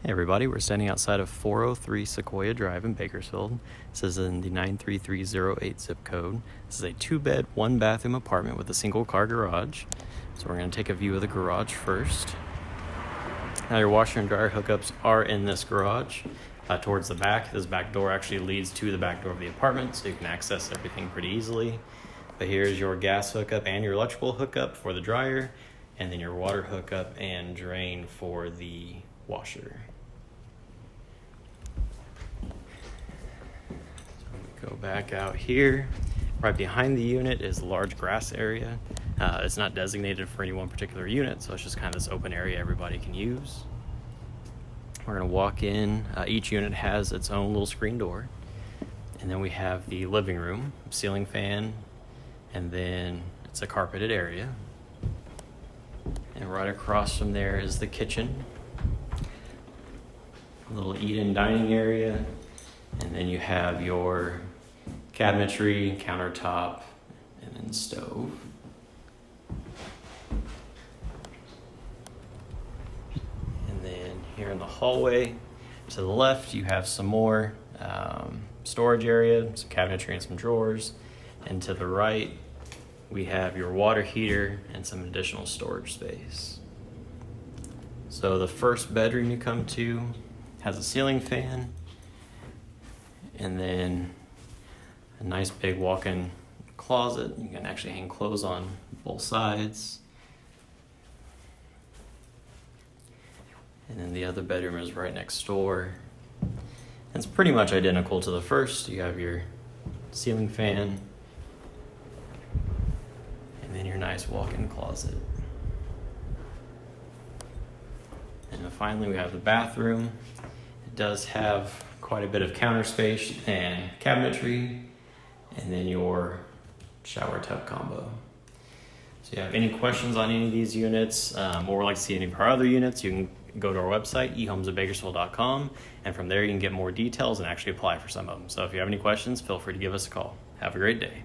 Hey everybody, we're standing outside of 403 Sequoia Drive in Bakersfield. This is in the 93308 zip code. This is a 2-bed, 1-bathroom apartment with a single-car garage. So we're going to take a view of the garage first. Now your washer and dryer hookups are in this garage towards the back. This back door actually leads to the back door of the apartment, so you can access everything pretty easily. But here's your gas hookup and your electrical hookup for the dryer, and then your water hookup and drain for the washer. Go back out here. Right behind the unit is a large grass area. It's not designated for any one particular unit, so it's just kind of this open area everybody can use. We're going to walk in. Each unit has its own little screen door. And then we have the living room, ceiling fan, and then it's a carpeted area. And right across from there is the kitchen. A little eat-in dining area. And then you have your cabinetry, countertop, and then stove. And then here in the hallway to the left, you have some more storage area, some cabinetry and some drawers. And to the right, we have your water heater and some additional storage space. So the first bedroom you come to has a ceiling fan, and then a nice big walk-in closet. You can actually hang clothes on both sides. And then the other bedroom is right next door. It's pretty much identical to the first. You have your ceiling fan, and then your nice walk-in closet. And then finally we have the bathroom. It does have quite a bit of counter space and cabinetry, and then your shower tub combo. So if you have any questions on any of these units, or would like to see any of our other units, you can go to our website, eHomes@Bakersfield.com, and from there you can get more details and actually apply for some of them. So if you have any questions, feel free to give us a call. Have a great day.